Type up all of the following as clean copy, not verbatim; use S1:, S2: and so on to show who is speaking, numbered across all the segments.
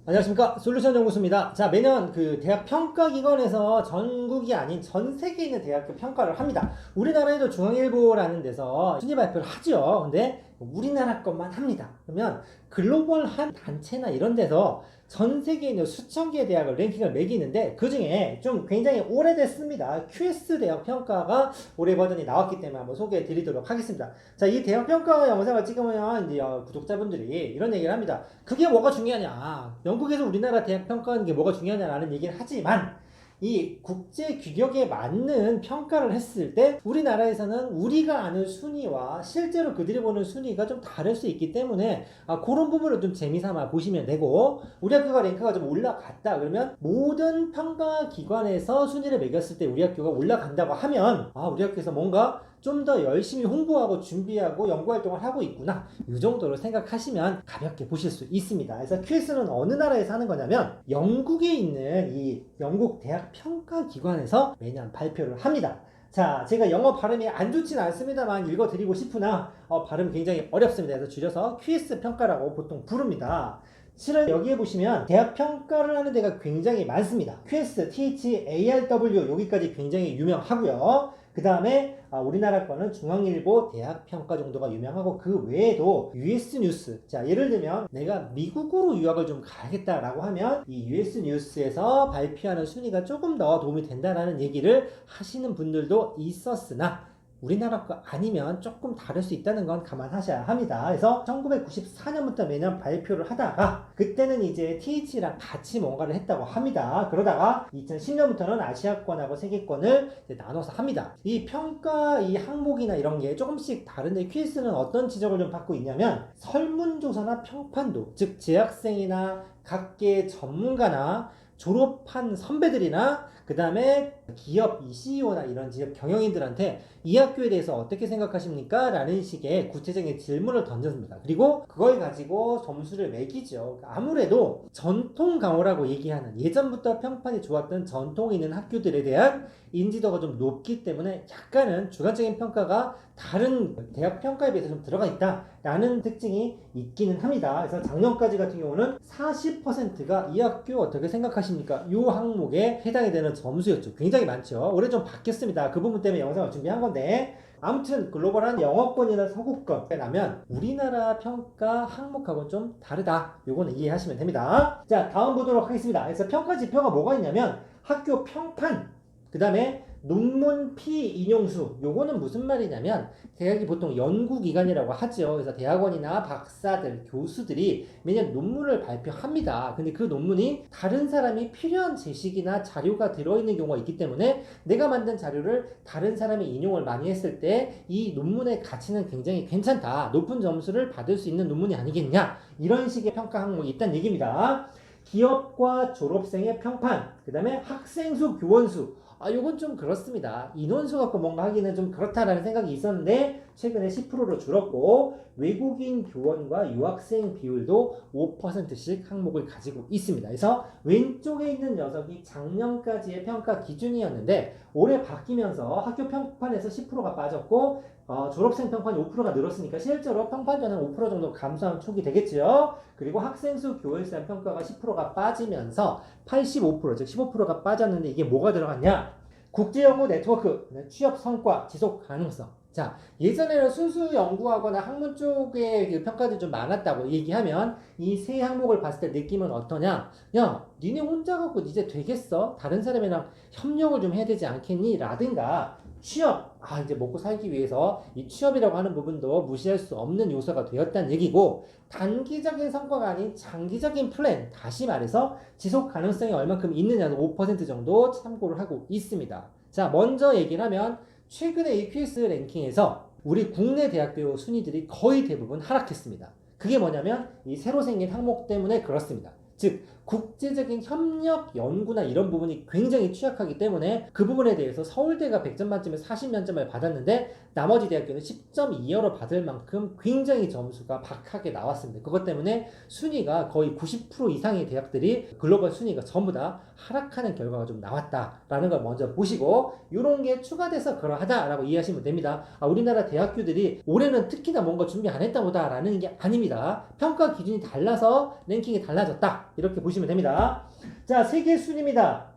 S1: 안녕하십니까, 솔루션 연구소입니다. 자, 매년 그 대학 평가기관에서 전국이 아닌 전 세계에 있는 대학교 평가를 합니다. 우리나라에도 중앙일보라는 데서 순위 발표를 하죠. 근데 우리나라 것만 합니다. 그러면 글로벌한 단체나 이런 데서 전 세계에 있는 수천 개의 대학을 랭킹을 매기는데, 그 중에 좀 굉장히 오래됐습니다. QS 대학 평가가 올해 버전이 나왔기 때문에 한번 소개해 드리도록 하겠습니다. 자, 이 대학 평가 영상을 찍으면 이제 구독자분들이 이런 얘기를 합니다. 그게 뭐가 중요하냐? 영국에서 우리나라 대학 평가하는 게 뭐가 중요하냐라는 얘기를 하지만, 이 국제 규격에 맞는 평가를 했을 때 우리나라에서는 우리가 아는 순위와 실제로 그들이 보는 순위가 좀 다를 수 있기 때문에 그런 부분을 좀 재미삼아 보시면 되고, 우리 학교가 랭크가 좀 올라갔다 그러면 모든 평가 기관에서 순위를 매겼을 때 우리 학교가 올라간다고 하면 우리 학교에서 뭔가 좀 더 열심히 홍보하고 준비하고 연구활동을 하고 있구나, 이 정도로 생각하시면 가볍게 보실 수 있습니다. 그래서 QS는 어느 나라에서 하는 거냐면 영국에 있는 이 영국 대학 평가기관에서 매년 발표를 합니다. 자, 제가 영어 발음이 안 좋진 않습니다만 읽어드리고 싶으나 발음 굉장히 어렵습니다. 그래서 줄여서 QS 평가라고 보통 부릅니다. 실은 여기에 보시면 대학 평가를 하는 데가 굉장히 많습니다. QS, THARW 여기까지 굉장히 유명하고요. 그 다음에 우리나라 거는 중앙일보 대학 평가 정도가 유명하고, 그 외에도 US 뉴스, 자 예를 들면 내가 미국으로 유학을 좀 가야겠다라고 하면 이 US 뉴스에서 발표하는 순위가 조금 더 도움이 된다라는 얘기를 하시는 분들도 있었으나, 우리나라 거 아니면 조금 다를 수 있다는 건 감안하셔야 합니다. 그래서 1994년부터 매년 발표를 하다가, 그때는 이제 TH랑 같이 뭔가를 했다고 합니다. 그러다가 2010년부터는 아시아권하고 세계권을 나눠서 합니다. 이 평가 이 항목이나 이런 게 조금씩 다른데, QS는 어떤 지적을 좀 받고 있냐면 설문조사나 평판도, 즉 재학생이나 각계 전문가나 졸업한 선배들이나 그 다음에 기업 CEO나 이런 지역 경영인들한테 이 학교에 대해서 어떻게 생각하십니까? 라는 식의 구체적인 질문을 던졌습니다. 그리고 그걸 가지고 점수를 매기죠. 아무래도 전통 강호라고 얘기하는, 예전부터 평판이 좋았던 전통이 있는 학교들에 대한 인지도가 좀 높기 때문에 약간은 주관적인 평가가 다른 대학 평가에 비해서 좀 들어가 있다라는 특징이 있기는 합니다. 그래서 작년까지 같은 경우는 40%가 이 학교 어떻게 생각하십니까? 이 항목에 해당이 되는 점수였죠. 굉장히 많죠. 올해 좀 바뀌었습니다. 그 부분 때문에 영상을 준비한 건데, 아무튼 글로벌한 영어권이나 서구권에 나면 우리나라 평가 항목하고는 좀 다르다. 요거는 이해하시면 됩니다. 자, 다음 보도록 하겠습니다. 그래서 평가 지표가 뭐가 있냐면 학교 평판, 그 다음에 논문 피인용수. 요거는 무슨 말이냐면 대학이 보통 연구기관이라고 하죠. 그래서 대학원이나 박사들, 교수들이 매년 논문을 발표합니다. 근데 그 논문이 다른 사람이 필요한 지식이나 자료가 들어있는 경우가 있기 때문에 내가 만든 자료를 다른 사람이 인용을 많이 했을 때 이 논문의 가치는 굉장히 괜찮다, 높은 점수를 받을 수 있는 논문이 아니겠냐, 이런 식의 평가 항목이 있다는 얘기입니다. 기업과 졸업생의 평판, 그 다음에 학생수, 교원수. 요건 좀 그렇습니다. 인원수 갖고 뭔가 하기는 좀 그렇다라는 생각이 있었는데 최근에 10%로 줄었고, 외국인 교원과 유학생 비율도 5%씩 항목을 가지고 있습니다. 그래서 왼쪽에 있는 녀석이 작년까지의 평가 기준이었는데 올해 바뀌면서 학교 평판에서 10%가 빠졌고 졸업생 평판이 5%가 늘었으니까 실제로 평판전은 5% 정도 감소한 촉이 되겠죠. 그리고 학생수 교원수의 평가가 10%가 빠지면서 85%, 즉 15%가 빠졌는데, 이게 뭐가 들어갔냐? 국제연구 네트워크, 취업 성과, 지속 가능성. 자, 예전에는 순수 연구하거나 학문 쪽의 그 평가들이 좀 많았다고 얘기하면 이 세 항목을 봤을 때 느낌은 어떠냐? 야, 니네 혼자 갖고 이제 되겠어? 다른 사람이랑 협력을 좀 해야 되지 않겠니? 라든가 취업, 이제 먹고 살기 위해서 이 취업이라고 하는 부분도 무시할 수 없는 요소가 되었다는 얘기고, 단기적인 성과가 아닌 장기적인 플랜, 다시 말해서 지속 가능성이 얼만큼 있느냐는 5% 정도 참고를 하고 있습니다. 자, 먼저 얘기를 하면 최근에 이 QS 랭킹에서 우리 국내 대학교 순위들이 거의 대부분 하락했습니다. 그게 뭐냐면 이 새로 생긴 항목 때문에 그렇습니다. 즉 국제적인 협력 연구나 이런 부분이 굉장히 취약하기 때문에 그 부분에 대해서 서울대가 100점 만점에 40만점을 받았는데 나머지 대학교는 10.25로 받을 만큼 굉장히 점수가 박하게 나왔습니다. 그것 때문에 순위가 거의 90% 이상의 대학들이 글로벌 순위가 전부 다 하락하는 결과가 좀 나왔다라는 걸 먼저 보시고, 이런 게 추가돼서 그러하다라고 이해하시면 됩니다. 우리나라 대학교들이 올해는 특히나 뭔가 준비 안 했다 보다라는 게 아닙니다. 평가 기준이 달라서 랭킹이 달라졌다. 이렇게 보시면 됩니다. 자, 세계 순위입니다.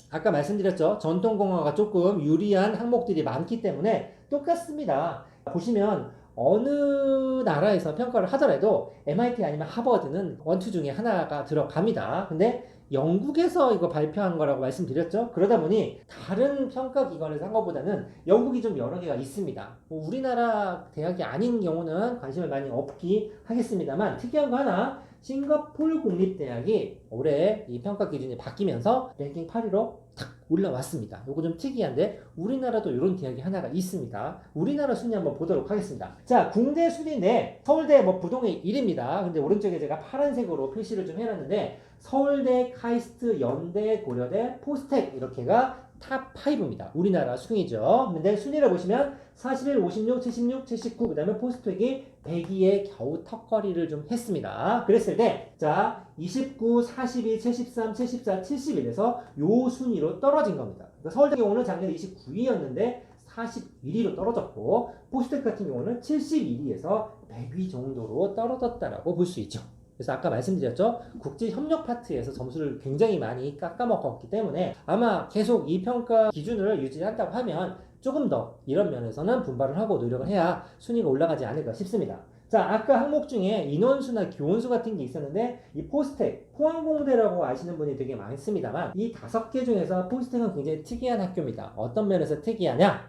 S1: 아까 말씀드렸죠. 전통공학가 조금 유리한 항목들이 많기 때문에 똑같습니다. 보시면 어느 나라에서 평가를 하더라도 MIT 아니면 하버드는 원투 중에 하나가 들어갑니다. 근데 영국에서 이거 발표한 거라고 말씀드렸죠. 그러다 보니 다른 평가 기관에서 한 것보다는 영국이 좀 여러 개가 있습니다. 뭐 우리나라 대학이 아닌 경우는 관심을 많이 없기 하겠습니다만 특이한 거 하나, 싱가포르 국립대학이 올해 이 평가 기준이 바뀌면서 랭킹 8위로 탁 올라왔습니다. 요거 좀 특이한데 우리나라도 이런 대학이 하나가 있습니다. 우리나라 순위 한번 보도록 하겠습니다. 자, 국내 순위인데 서울대 뭐 부동의 1위입니다. 근데 오른쪽에 제가 파란색으로 표시를 좀 해놨는데 서울대, 카이스트, 연대, 고려대, 포스텍 이렇게가 탑 5입니다. 우리나라 순위죠. 근데 순위를 보시면 41, 56, 76, 79, 그 다음에 포스텍이 102에 겨우 턱걸이를 좀 했습니다. 그랬을 때, 자, 29, 42, 73, 74, 71에서 요 순위로 떨어진 겁니다. 그러니까 서울대 경우는 작년에 29위였는데 41위로 떨어졌고, 포스텍 같은 경우는 71위에서 100위 정도로 떨어졌다라고 볼 수 있죠. 그래서 아까 말씀드렸죠. 국제협력 파트에서 점수를 굉장히 많이 깎아먹었기 때문에 아마 계속 이 평가 기준을 유지한다고 하면 조금 더 이런 면에서는 분발을 하고 노력을 해야 순위가 올라가지 않을까 싶습니다. 자, 아까 항목 중에 인원수나 교원수 같은 게 있었는데 이 포스텍, 포항공대라고 아시는 분이 되게 많습니다만 이 5개 중에서 포스텍은 굉장히 특이한 학교입니다. 어떤 면에서 특이하냐?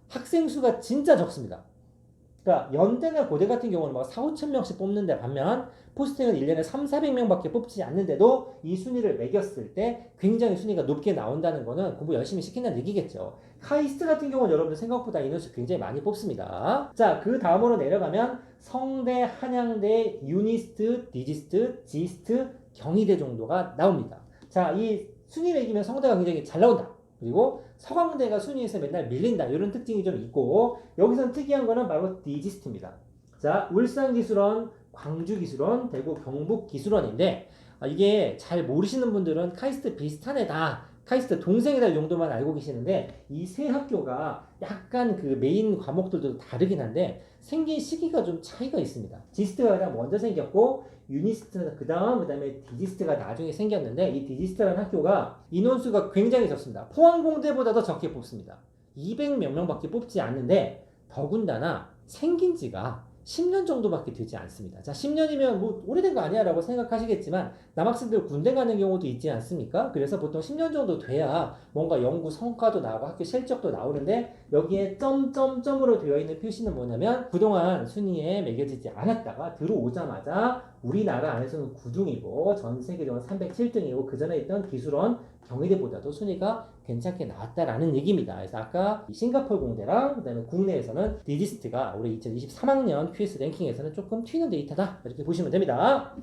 S1: 학생 수가 진짜 적습니다. 그러니까 연대나 고대 같은 경우는 막 4, 5천 명씩 뽑는데 반면 포스텍은 1년에 3, 400명밖에 뽑지 않는데도 이 순위를 매겼을 때 굉장히 순위가 높게 나온다는 거는 공부 열심히 시킨다는 얘기겠죠. 카이스트 같은 경우는 여러분들 생각보다 인원수 굉장히 많이 뽑습니다. 자, 그 다음으로 내려가면 성대, 한양대, 유니스트, 디지스트, 지스트, 경희대 정도가 나옵니다. 자, 이 순위 매기면 성대가 굉장히 잘 나온다. 그리고 서강대가 순위에서 맨날 밀린다. 이런 특징이 좀 있고 여기서는 특이한 거는 바로 디지스트입니다. 자, 울산기술원, 광주기술원, 대구 경북기술원인데 이게 잘 모르시는 분들은 카이스트 비슷한 애다. 카이스트 동생이다 정도만 알고 계시는데 이 세 학교가 약간 그 메인 과목들도 다르긴 한데 생긴 시기가 좀 차이가 있습니다. 지스트가 가장 먼저 생겼고 유니스트가 그 다음에 디지스트가 나중에 생겼는데 이 디지스트라는 학교가 인원수가 굉장히 적습니다. 포항공대보다도 적게 뽑습니다. 200 몇 명밖에 뽑지 않는데 더군다나 생긴 지가 10년 정도밖에 되지 않습니다. 자, 10년이면 뭐 오래된 거 아니야 라고 생각하시겠지만 남학생들 군대 가는 경우도 있지 않습니까? 그래서 보통 10년 정도 돼야 뭔가 연구 성과도 나오고 학교 실적도 나오는데 여기에 점점점으로 되어 있는 표시는 뭐냐면 그동안 순위에 매겨지지 않았다가 들어오자마자 우리나라 안에서는 9등이고 전 세계적으로 307등이고 그 전에 있던 기술원 경희대보다도 순위가 괜찮게 나왔다라는 얘기입니다. 그래서 아까 싱가포르 공대랑 그다음에 국내에서는 디지스트가 올해 2023학년 QS 랭킹에서는 조금 튀는 데이터다 이렇게 보시면 됩니다.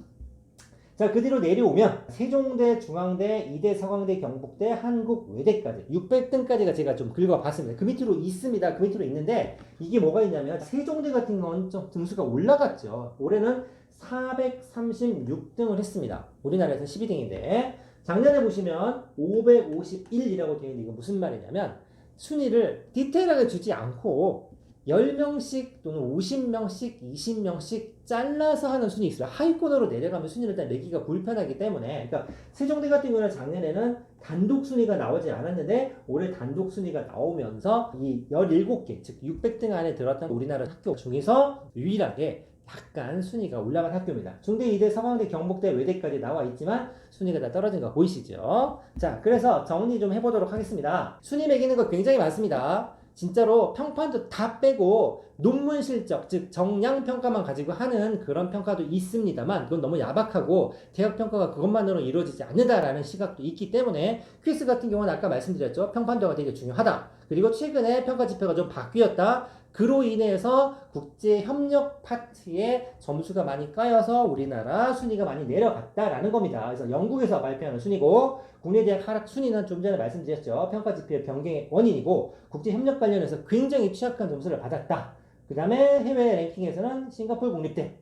S1: 자, 그 뒤로 내려오면 세종대, 중앙대, 이대, 서강대, 경북대, 한국외대까지 600등까지가 제가 좀 긁어봤습니다. 그 밑으로 있습니다. 그 밑으로 있는데 이게 뭐가 있냐면 세종대 같은 건 좀 등수가 올라갔죠. 올해는 436등을 했습니다. 우리나라에서 12등인데 작년에 보시면 551이라고 되어 있는데 이건 무슨 말이냐면 순위를 디테일하게 주지 않고 10명씩 또는 50명씩, 20명씩 잘라서 하는 순위 있어요. 하위권으로 내려가면 순위를 일단 내기가 불편하기 때문에 그러니까 세종대 같은 경우는 작년에는 단독 순위가 나오지 않았는데 올해 단독 순위가 나오면서 이 17개, 즉 600등 안에 들었던 우리나라 학교 중에서 유일하게 약간 순위가 올라간 학교입니다. 중대, 이대, 서강대, 경북대, 외대까지 나와 있지만 순위가 다 떨어진 거 보이시죠? 자, 그래서 정리 좀 해보도록 하겠습니다. 순위 매기는 거 굉장히 많습니다. 진짜로 평판도 다 빼고 논문 실적, 즉 정량 평가만 가지고 하는 그런 평가도 있습니다만 그건 너무 야박하고 대학 평가가 그것만으로 이루어지지 않는다라는 시각도 있기 때문에 퀴즈 같은 경우는 아까 말씀드렸죠. 평판도가 되게 중요하다. 그리고 최근에 평가 지표가 좀 바뀌었다. 그로 인해서 국제협력 파트에 점수가 많이 까여서 우리나라 순위가 많이 내려갔다라는 겁니다. 그래서 영국에서 발표하는 순위고 국내 대학 하락 순위는 좀 전에 말씀드렸죠. 평가 지표의 변경의 원인이고 국제협력 관련해서 굉장히 취약한 점수를 받았다. 그 다음에 해외 랭킹에서는 싱가포르 국립대,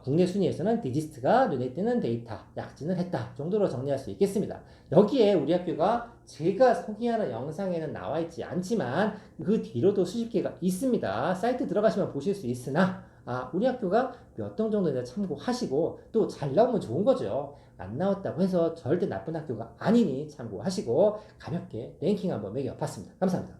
S1: 국내 순위에서는 디지스트가 눈에 띄는 데이터 약진을 했다 정도로 정리할 수 있겠습니다. 여기에 우리 학교가 제가 소개하는 영상에는 나와 있지 않지만 그 뒤로도 수십 개가 있습니다. 사이트 들어가시면 보실 수 있으나 우리 학교가 몇 등 정도 되나 참고하시고 또 잘 나오면 좋은 거죠. 안 나왔다고 해서 절대 나쁜 학교가 아니니 참고하시고 가볍게 랭킹 한번 매겨봤습니다. 감사합니다.